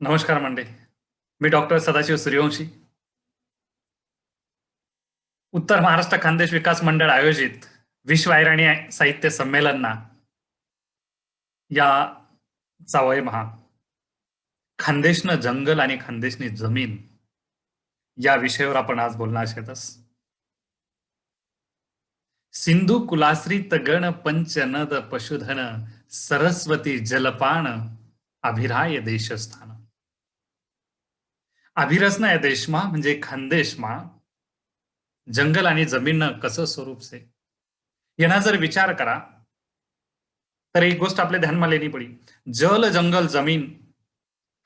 नमस्कार मंडळी. मी डॉक्टर सदाशिव सूर्यवंशी. उत्तर महाराष्ट्र खानदेश विकास मंडळ आयोजित विश्व ऐराणी साहित्य संमेलनना या जावय महा खानदेशनं जंगल आणि खानदेशनी जमीन या विषयावर आपण आज बोलणार आहोत. सिंधू कुलाश्रित गण पंचनद पशुधन सरस्वती जलपान अभिराय देशस्थान. अभिरसना या देशमा म्हणजे खानदेशमा जंगल आणि जमीन कसं स्वरूप से यांना जर विचार करा तर एक गोष्ट आपल्या ध्यानमा लेनी पडी. जल जंगल जमीन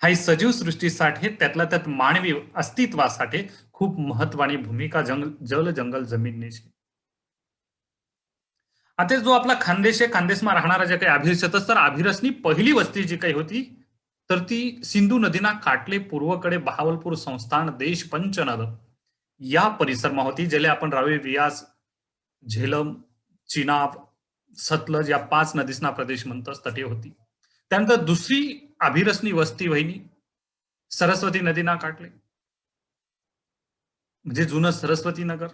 हा सजीव सृष्टीसाठी त्यातल्या त्यात मानवी अस्तित्वासाठी खूप महत्वाची भूमिका जल जंगल जमीनने છે. आता जो आपला खानदेश आहे, खानदेशमा राहणारा जे काही अभिरस तर अभिरसनी पहिली वस्ती जी काही होती तर ती सिंधू नदीना काटले पूर्वकडे बहावलपूर संस्थान देश पंचनद या परिसरमा होती, ज्याला आपण रावी व्यास झेलम चिनाब सतलज या 5 नदीसना प्रदेश म्हणतात तटे होती. त्यानंतर दुसरी अभिरसनी वस्ती वहिनी सरस्वती नदीना काटले म्हणजे जुनं सरस्वती नगर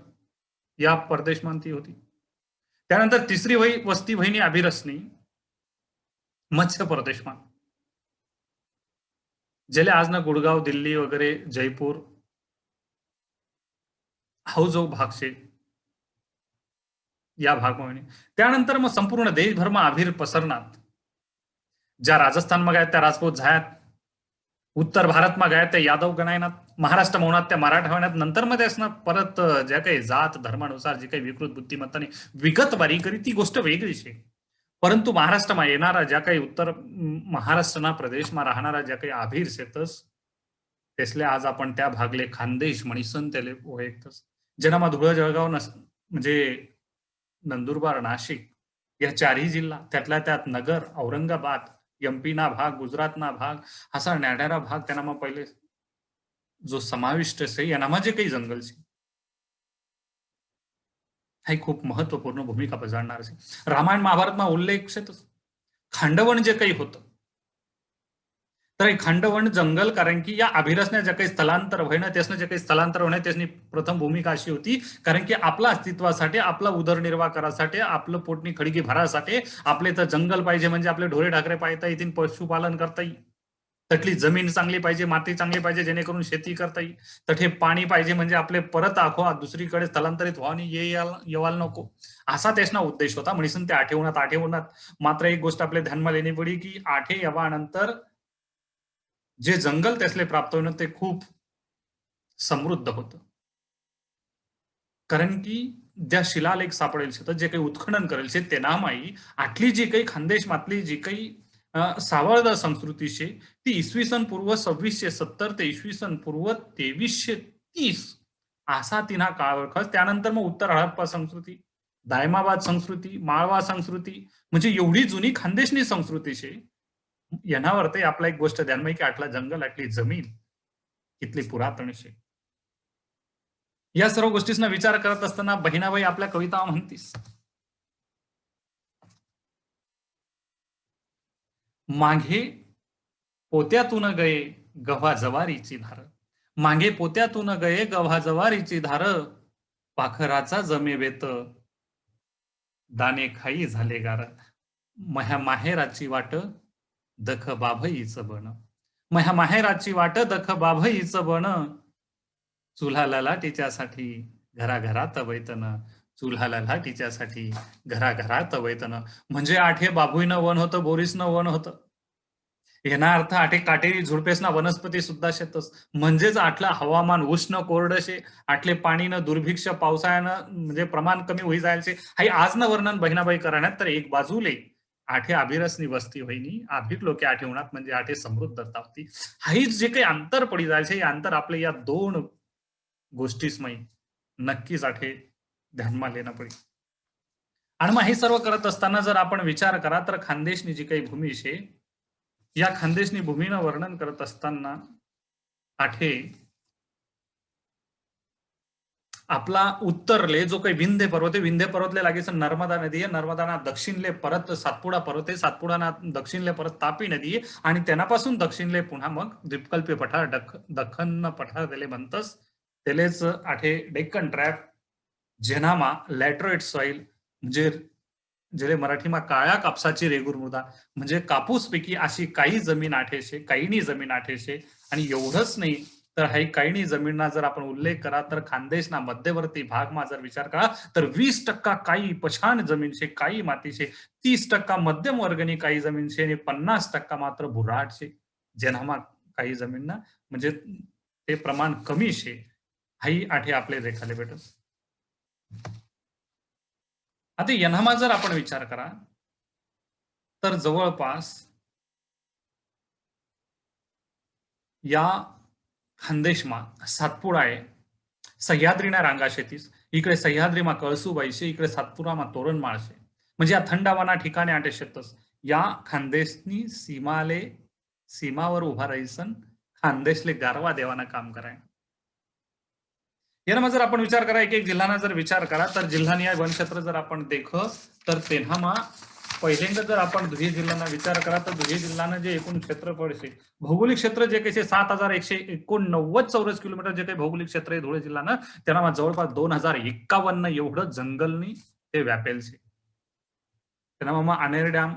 या प्रदेशमान ती होती. त्यानंतर तिसरी वस्ती वहिनी अभिरसनी मध्य प्रदेशमा, ज्याला आज ना गुडगाव दिल्ली वगैरे जयपूर हा जो भाग छे या भागमा. त्यानंतर मग संपूर्ण देशभरमा अभिर पसरनात. ज्या राजस्थानमा ગયા त्या राजपूत झायात, उत्तर भारतमा ગયા त्या यादव गणायनात, महाराष्ट्रमा होणार त्या मराठा होण्यात. नंतर मध्ये असणार परत ज्या काही जात धर्मानुसार जी काही विकृत बुद्धिमत्ताने विगतवारी करी ती गोष्ट वेगळी आहे. परंतु महाराष्ट्रमा येणारा ज्या काही उत्तर महाराष्ट्રના प्रदेशमा राहणारा ज्या काही आभीर शेतस त्यासले आज आपण त्या भागले खानदेश म्हणीसन त्याले ओळखतस. जेनामा धुळे जळगाव म्हणजे नंदुरबार नाशिक या चारही जिल्हा त्यातल्या त्यात नगर औरंगाबाद एमपी ना भाग गुजरात ना भाग असा न्याडारा भाग त्यांना पहिले जो समाविष्ट आहे यानामा जे काही जंगल છે हा खूप महत्वपूर्ण भूमिका बजावणार आहे. रामायण महाभारतमा उल्लेख છે तो खांडवण जे काही होतं तर खांडवण जंगल, कारण की या अभिरसण्या ज्या काही स्थलांतर व्हायनं त्यासनं जे काही स्थलांतर होणं त्यासनी प्रथम भूमिका अशी होती, कारण की आपला अस्तित्वासाठी आपला उदरनिर्वाह करासाठी आपलं पोटनी खडगी भरासाठी आपले तर जंगल पाहिजे, म्हणजे आपले ढोरे ढाकरे पाहता येतील, पशुपालन करता येईल, तटली जमीन चांगली पाहिजे, माती चांगली पाहिजे जेणेकरून शेती करता येईल, तठे पाणी पाहिजे म्हणजे आपले परत आखो दुसरीकडे स्थलांतरित व्हावनी येवाल नको असा त्यासना उद्देश होता. म्हणून ते आठवणात मात्र एक गोष्ट आपल्या ध्यानमा लेणी पडी की आठे यवानंतर जे जंगल त्यासले प्राप्त होणं ते खूप समृद्ध होतं, कारण की ज्या शिलालेख सापडेल तर जे काही उत्खनन करेल ते नामाई आटली जी काही खानदेश मातली जी काही सावळद संस्कृती छे ती इसवी सन पूर्व 2670 ते इसवी सन पूर्व 2330 असा तिना काळ ओळखस. त्यानंतर मग उत्तर हडप्पा संस्कृती, दायमाबाद संस्कृती, माळवा संस्कृती म्हणजे एवढी जुनी खानदेशनी संस्कृती छे. यानावर ते आपला एक गोष्ट ध्यानमा की आटला जंगल आटली जमीन कितली पुरातन छे. या सर्व गोष्टींना विचार करत असताना बहिणाबाई आपल्या कविता म्हणतीस, मागे पोत्यातून गये गव्हा जवारीची धार, मागे पोत्यातून गये गव्हा जवारीची धार, पाखराचा जमे वेत दाणे खाई झाले गार, मह्या माहेराची वाट दख बाभईचं बन, मह्या माहेराची वाट दख बाभईचं बन, चुल्हा लाटीच्यासाठी घराघरात वैतन, चुल्हा लाटीच्यासाठी घराघरात वैतन. म्हणजे आठे बाभुईनं वन होतं, बोरीसनं वन होतं. याना अर्थ आठे काटेरी झुडपेसना वनस्पती सुद्धा शेतस. म्हणजेच आटला हवामान उष्ण कोरड शे, आटले पाणीनं दुर्भिक्ष पावसाळ्यानं म्हणजे प्रमाण कमी होई जायचे. हाई आजनं वर्णन बहिणाबाई करण्यात तर एक बाजूले आठे अभिरसनी वस्ती वहिनी अभिक लोके आठे उन्हात म्हणजे आठे समृद्धता होती. हाईच जे काही अंतर पडी जायचे हे अंतर आपले या दोन गोष्टीसमयी नक्कीच आठे ध्यानमा लेणं पडी. आणि मग हे सर्व करत असताना जर आपण विचार करा तर खानदेशनी जी काही भूमी छे या खानदेशनी भूमीनं वर्णन करत असताना आठे आपला उत्तरले जो काही विंध्य पर्वत आहे, विंध्य पर्वतले लागेच नर्मदा नदी आहे, नर्मदाना दक्षिणले परत सातपुडा पर्वत आहे, सातपुडाना दक्षिणले परत तापी नदी आहे आणि त्यानापासून दक्षिणले पुन्हा मग द्वीपकल्पीय पठार दख्खन पठार त्याले म्हणतस. त्यालेच आठे डेक्कन ट्रॅप, जेनामा लॅटराइट सॉइल म्हणजे ज्याला मराठीમાં काळ्या कापसाची रेगूर मृदा म्हणजे कापूस पैकी अशी काही जमीन आठे शे, काहीनी जमीन आठे शे. आणि एवढंच नाही तर हाई काहीनी जमीनना जर आपण उल्लेख करा तर खानदेशना मध्यवर्ती भागમાં जर विचार करा तर 20% काही पछाण जमीन शे, काही माती शे, 30% मध्यम वर्गनी काही जमीन शे आणि 50% मात्र भुराट शे. जेनामा काही जमीनना म्हणजे ते प्रमाण कमी शे. हाई आठे आपले देखाले भेटत. आता यन्हामा जर आपण विचार करा तर जवळपास या खानदेशमा सातपुडा आहे, सह्याद्रीना रांगा शेतीस, इकडे सह्याद्रीमा कळसूबाई शे, इकडे सातपुरामा तोरणमाळ शे. म्हणजे या थंड हवाना ठिकाणे आटे शेतस. या खानदेशनी सीमावर उभा राहीसन खानदेशले गारवा देवाना काम कराय. यानं जर आपण विचार करा एक एक जिल्हाना जर विचार करा तर जिल्हानिहाय वन क्षेत्र जर आपण देख तर तेव्हा पहिल्यांदा जर आपण धुळे जिल्ह्याना विचार करा तर धुळे जिल्ह्यानं जे एकूण क्षेत्रफळ आहे भौगोलिक क्षेत्र जे काही 7189 चौरस किलोमीटर जे काही भौगोलिक क्षेत्र आहे धुळे जिल्ह्यानं त्यांना जवळपास 2051 एवढं जंगलनी ते व्यापेल છે. त्यांना मग आनेर डॅम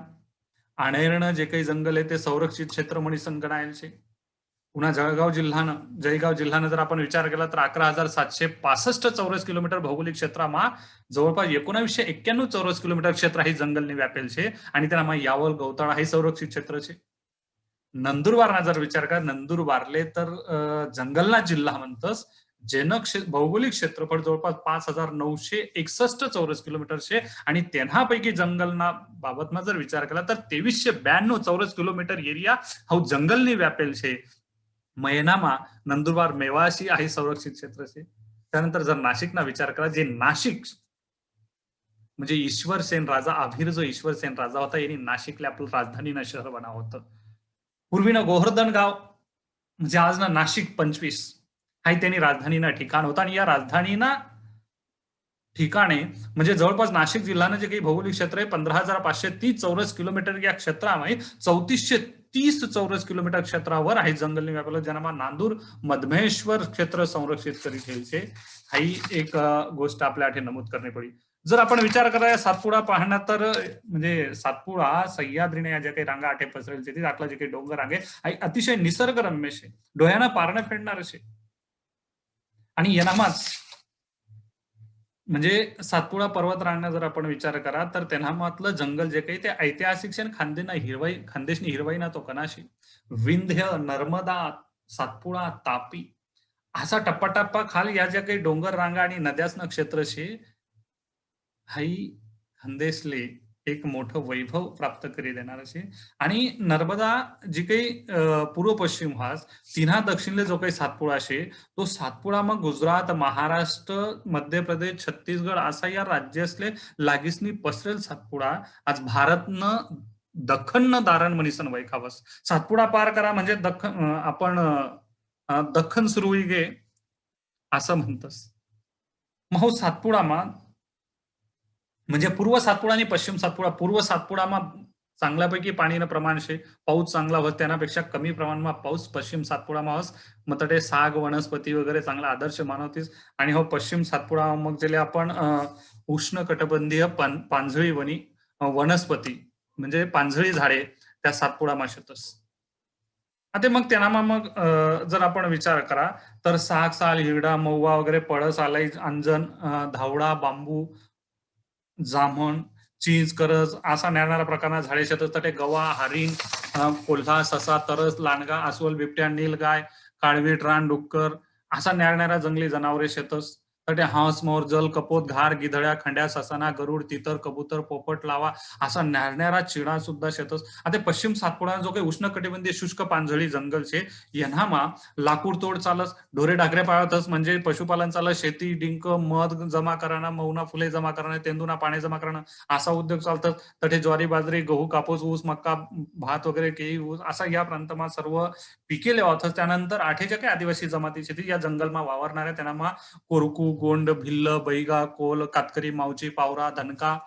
आनेरनं जे काही जंगल आहे ते संरक्षित क्षेत्र म्हणून संगणायल છે. पुन्हा जळगाव जिल्ह्यानं जर आपण विचार केला तर 11,765 चौरस किलोमीटर भौगोलिक क्षेत्राમાં जवळपास 1991 चौरस किलोमीटर क्षेत्र हे जंगलने व्यापेल છે आणि त्याला यावल गौताळा हे संरक्षित क्षेत्र છે. नंदुरबारना जर विचार करा नंदुरबारले तर जंगलना जिल्हा म्हणतस जेनं भौगोलिक क्षेत्रफळ जवळपास 5,961 चौरस किलोमीटर છે आणि त्यांपैकी जंगलना बाबतમાં जर विचार केला तर 2392 चौरस किलोमीटर एरिया हा जंगलने व्यापेल છે. मैनामा नंदुरबार मेवाशी आहे संरक्षित क्षेत्र છે. त्यानंतर जर नाशिकना विचार करा जे नाशिक म्हणजे ईश्वरसेन राजा आभीर जो ईश्वरसेन राजा होता यांनी नाशिकला आपलं राजधानीनं शहर बनाव होतं. पूर्वीनं गोवर्धन गाव म्हणजे आज ना नाशिक 25 हा त्यांनी राजधानीना ठिकाण होता आणि या राजधानीना ठिकाणे म्हणजे जवळपास नाशिक जिल्ह्यानं जे काही भौगोलिक क्षेत्र आहे 15,530 चौरस किलोमीटर या क्षेत्रामध्ये 3430 चौरस किलोमीटर क्षेत्रावर आहे जंगलने व्यापलं ज्यांना नांदूर मधमेश्वर क्षेत्र संरक्षित करीत છે. ही एक गोष्ट आपल्या आठे नमूद करणे पडी. जर आपण विचार करा सातपुडा पाहणार तर म्हणजे सातपुडा सह्याद्रीने या ज्या काही रांगा आठे पसरेल છે आटला जे काही डोंगर रांगे अतिशय निसर्गरम्य છે. डोळ्यानं पारणं फेडणार છે. आणि यनामाच म्हणजे सातपुडा पर्वत रांगना जर आपण विचार करा तर त्यांनामातलं जंगल जे काही ते ऐतिहासिक खानदेशनी हिरवाईना तो कनाशी विंध्य नर्मदा सातपुडा तापी असा टप्पा खाल या ज्या काही डोंगर रांगा आणि नद्यासनं क्षेत्र છે हाई खानदेशले एक मोठं वैभव प्राप्त करी देणार છે. आणि नर्मदा जी काही पूर्व पश्चिम हास तिन्हा दक्षिणले जो काही सातपुडा છે तो सातपुडा मग गुजरात महाराष्ट्र मध्य प्रदेश छत्तीसगड असा या राज्यासले लागीसनी पसरेल सातपुडा आज भारतनं दख्खननं दारण म्हणीसन वैखावस. सातपुडा पार करा म्हणजे आपण दख्खन सुरू होई गे असं म्हणतस. मग सातपुडामा म्हणजे पूर्व सातपुडा आणि पश्चिम सातपुडा पूर्व सातपुडाમાં चांगल्यापैकी पाणीनं प्रमाण છે पाऊस चांगला होत त्यापेक्षा कमी प्रमाणात पाऊस पश्चिम सातपुडाમાં होस मग ते साग वनस्पती वगैरे चांगला आदर्श मानवतीस. आणि हो पश्चिम सातपुडा मग ज्याला आपण उष्णकटिबंधीय पांझळी वनस्पती म्हणजे पांझळी झाडे त्या सातपुडाમાં शेतस. आता मग त्यांना मग जर आपण विचार करा तर साग साल हिरडा महुवा वगैरे पळस आलाई अंजन धावडा बांबू जामण चीज करज असा न्याणारा प्रकारना झाडे शेतस. तटे गवा हरिण कोल्हा ससा तरस लांडगा अस्वल बिबट्या नीलगाय काळवीट रान डुक्कर असा न्याणारा जंगली जनावरे शेतस. तटे हांस मोर जल कपोत घार गिधड्या खंड्या ससाना गरुड तितर कबूतर पोपट लावा असा न्याणारा चिडा सुद्धा शेतस. आता पश्चिम सातपुडा जो काही उष्णकटिबंधीय शुष्क पांझळी जंगल છે यांनाમાં लाकूड तोड चालस ढोरे ढाकरे पाळतस म्हणजे पशुपालन चालस शेती डिंक मध जमा करणं मौना फुले जमा करणं तेंदुना पाणी जमा करणं असा उद्योग चालतात. तटे ज्वारी बाजरी गहू कापूस ऊस मक्का भात वगैरे केळी ऊस असा या प्रांताમાં सर्व पिके लेवातच. त्यानंतर आठेच्या काही आदिवासी जमाती शेती या जंगलમાં वावरणाऱ्या त्यांना कोरकू गोंड, भिल्ल, बैगा, कोल, कातकरी, मावची, पावरा, धनका,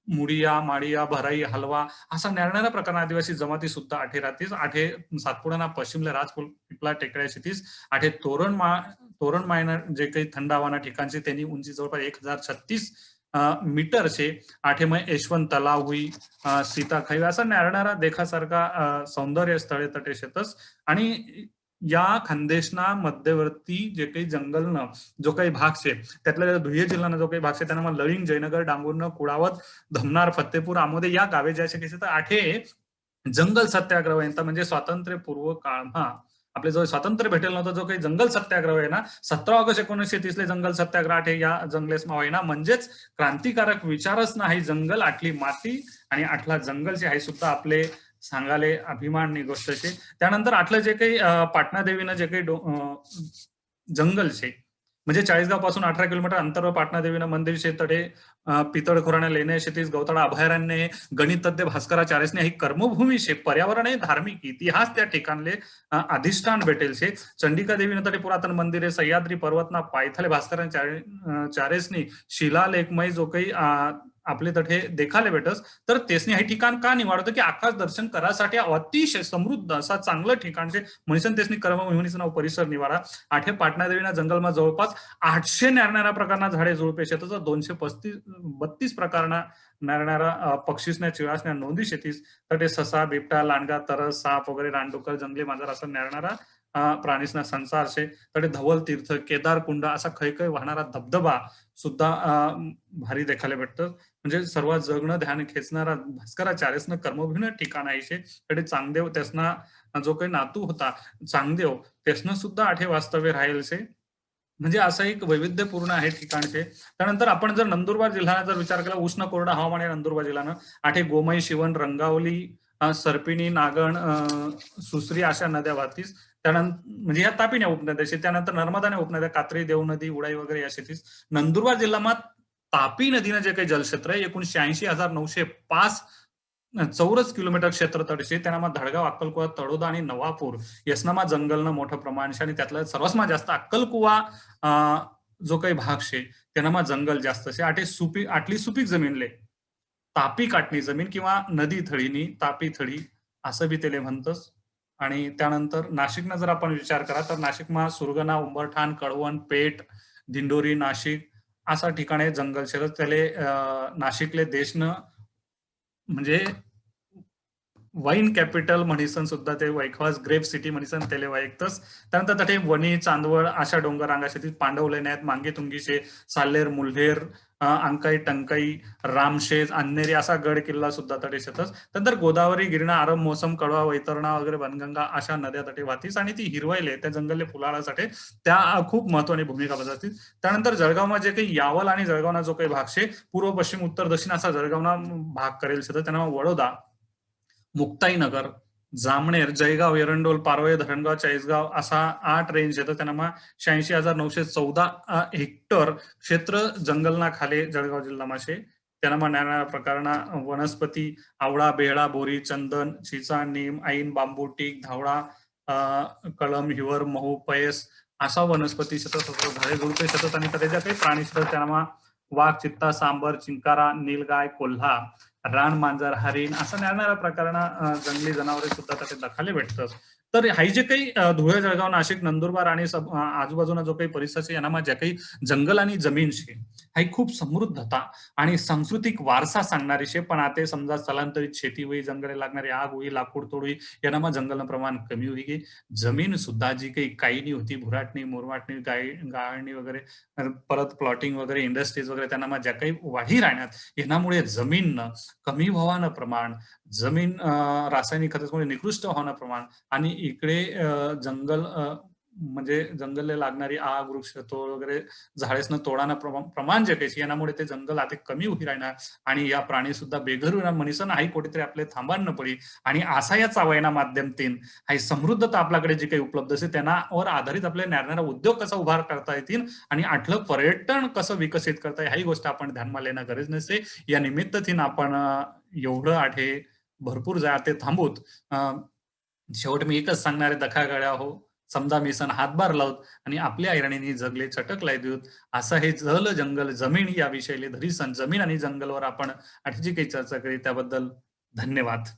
मुडिया, माडिया, भराई, हलवा असा न्यारणाऱ्या प्रकारना आदिवासी जमाती सुद्धा आठे राहतीस. आठे सातपुडाना पश्चिमले राजपिपला टेकड्या शेतीस. आठे तोरण मायना जे काही थंड हवाना ठिकाणचे त्यांनी उंची जवळपास 1036 मीटर शे. आठे मग यशवंत तलाव हुई, सीताखाई असा न्यारणारा देखासारखा सौंदर्य स्थळे तटे शेतस. आणि या खानदेशना मध्यवर्ती जे काही जंगलनं जो काही भाग आहे त्यातल्या धुळे जिल्ह्यानं जो काही भाग आहे त्यांना लळिंग, जयनगर, डांगुर्न, कुडावत, धमनार, फतेपूर, आमोदे या गावे जे असे तर आठे जंगल सत्याग्रह यांचा म्हणजे स्वातंत्र्यपूर्व काळ आपले जो स्वातंत्र्य भेटेल नव्हतं जो काही जंगल सत्याग्रह आहे ना 17 ऑगस्ट 1930 जंगल सत्याग्रह आठे या जंगलेस माव आहे ना म्हणजेच क्रांतिकारक विचारच नाही जंगल आटली माती आणि आठला जंगलचे आहे सुद्धा आपले सांगाले अभिमाननी गोष्ट आहे. त्यानंतर आटलं जे काही पाटणा देवीनं जे काही जंगल शे म्हणजे 40गाव पासून 18 किलोमीटर अंतरवर पाटणा देवीनं मंदिर शे तडे पितळखोराने लेणे शेतीस गवताळा अभयारण्य गणितज्ञ भास्कराचार्यसने ही कर्मभूमी शे पर्यावरण आहे धार्मिक इतिहास त्या ठिकाणले अधिष्ठान भेटेल शे. चंडिका देवीनं तडे पुरातन मंदिरे सह्याद्री पर्वतना पायथले भास्कराचार्यसनी शिलालेखमय जो काही आपले तठे देखाले भेटस तर तेसनी हे ठिकाण का निवडतं की आकाश दर्शन करासाठी अतिशय समृद्ध असा चांगलं ठिकाण शे म्हणून तेसनी कर्मभूमीचं नाव परिसर निवाडा. आठे पाटणा देवीना जंगलमा जवळपास 800 न्यारणाऱ्या प्रकारना झाडे झुडपे शेतच 232 प्रकारना न्यारणारा पक्षीसण्या चिळासण्या नोंदी शेतीस तटे ससा, बिबटा, लांडगा, तरस, साप वगैरे रानडुक्कर, जंगली मांजर असं न्यारणारा प्राणीसना संसार शे. तडे धवल तीर्थ, केदार कुंड असा खै वाहणारा धबधबा सुद्धा भारी देखायला भेटतं. म्हणजे सर्वात जगणं ध्यान खेचणारा भास्कराचार्यसनं कर्मभूमी ठिकाण आहे शे. तडे चांगदेव त्यासना जो काही नातू होता चांगदेव त्यासनं सुद्धा आठे वास्तव्य राहील शे. म्हणजे असं एक वैविध्यपूर्ण आहे ठिकाणचे. त्यानंतर आपण जर नंदुरबार जिल्ह्याचा जर विचार केला उष्ण कोरडा हवामान आहे नंदुरबार जिल्ह्यानं आठे गोमई, शिवन, रंगावली, सर्पिणी, नागण, सुसरी अशा नद्या वाहतीस. त्यानंतर म्हणजे या तापीने उपनद्या त्यानंतर नर्मदाने उपनद्या कात्री, देव नदी, उडाई वगैरे या शेतीस. नंदुरबार जिल्ह्यात तापी नदीनं जे काही जलक्षेत्र आहे 86,905 चौरस किलोमीटर क्षेत्र तडशे. त्यांना धडगाव, अक्कलकुवा, तळोदा आणि नवापूर यसनामा जंगलनं मोठं प्रमाण शे. आणि त्यातलं सर्वात जास्त अक्कलकुवा जो काही भाग शे त्यांना जंगल जास्त शे. आटली सुपीक जमीनले तापी काटणी जमीन किंवा नदी थळीनी तापी थळी असं बी त्याला म्हणतस. आणि त्यानंतर नाशिकनं जर आपण विचार करा तर नाशिकमा सुरगणा, उंबरठाण, कळवण, पेठ, दिंडोरी, नाशिक असा ठिकाणे जंगल शे. त्याले नाशिकले देशनं म्हणजे वाईन कॅपिटल म्हणीसन सुद्धा ते वैखवास ग्रेप सिटी म्हणीसन त्याला वाईकतस. त्यानंतर तटे वणी, चांदवड अशा डोंगर रांगा शेतीत पांडव लेण्यात मांगे तुंगीशे, साल्हेर, मुल्हेर, अंकाई, टंकाई, रामशेज, अन्नेरी असा गड किल्ला सुद्धा तटे शेतस. त्यानंतर गोदावरी, गिरणा, आरम, मोसम, कडवा, वैतरणा वगैरे बनगंगा अशा नद्या तटे वाहतीस. आणि ती हिरवाईले त्या जंगलले फुलाळासाठी त्या खूप महत्वाची भूमिका बजावतील. त्यानंतर जळगावमा जे काही यावल आणि जळगावना जो काही भाग शे पूर्व, पश्चिम, उत्तर, दक्षिण असा जळगावना भाग करेल शेत. त्यांना वडोदा, मुक्ताईनगर, जामनेर, जयगाव, एरंडोल, पारवे, धरणगाव, चाळीसगाव असा 8 रेंज येतं. त्यांना 86,914 हेक्टर क्षेत्र जंगलना खाले जळगाव जिल्हा शे. त्यांना नाना प्रकारना वनस्पती आवळा, बेहळा, बोरी, चंदन, चिचा, नीम, ऐन, बांबू, टीक, धावळा, कळम, हिवर, महू, पयस असा वनस्पती शेतात झाडे झुडपे शेतात. आणि त्याच्या काही प्राणी शेतात त्यांना वाघ, चित्ता, सांबर, चिंकारा, नीलगाय, कोल्हा, रान मांजर, हरिण असं न्यारणाऱ्या प्रकारना जंगली जनावरे सुद्धा त्याचे दखाले भेटतात. तर हाई जे काही धुळे, जळगाव, नाशिक, नंदुरबार आणि आजूबाजूना जो काही परिसर यांना ज्या काही जंगल आणि जमीन शे हाई खूप समृद्धता आणि सांस्कृतिक वारसा सांगणारी शे. पण आता समजा स्थलांतरित शेती होई, जंगले लागणारी आग होई, लाकूड तोड होई यांना जंगलनं प्रमाण कमी होई गे. जमीन सुद्धा जी काही कायनी होती भुराटणी, मुरमाटणी, गाळणी वगैरे परत प्लॉटिंग वगैरे इंडस्ट्रीज वगैरे त्यांना ज्या काही वाढी राहण्यात यामुळे जमीन कमी व्हावानं प्रमाण, जमीन रासायनिक खतामुळे निकृष्ट होणं प्रमाण आणि इकडे जंगल म्हणजे जंगलला लागणारी आग, वृक्ष तोड वगैरे झाडेसनं तोडानं प्रमाण जे काही यामुळे ते जंगल आता कमी होई राहणार. आणि या प्राणी सुद्धा बेघर होणार म्हणीसन हाही कुठेतरी आपले थांबायला पडी. आणि असा या चावयना माध्यमातून हाही समृद्धता आपल्याकडे जे काही उपलब्ध असेल त्यांनावर आधारित आपल्या न्यारणारा उद्योग कसा उभार करता येतील आणि आठलं पर्यटन कसं विकसित करता येईल ही गोष्ट आपण ध्यानमा लेणं गरज नसते. या निमित्तातीन आपण एवढं आठे भरपूर जाते थांबूत. शेवट मी एकच सांगणारे दखा गळ्या हो समजा मेसन हातभार लावत आणि आपल्या ऐरणीने जगले चटकलाय देऊत असा हे जल जंगल जमीन या विषयले धरी जमीन आणि जंगलवर आपण आजची काही चर्चा करी त्याबद्दल धन्यवाद.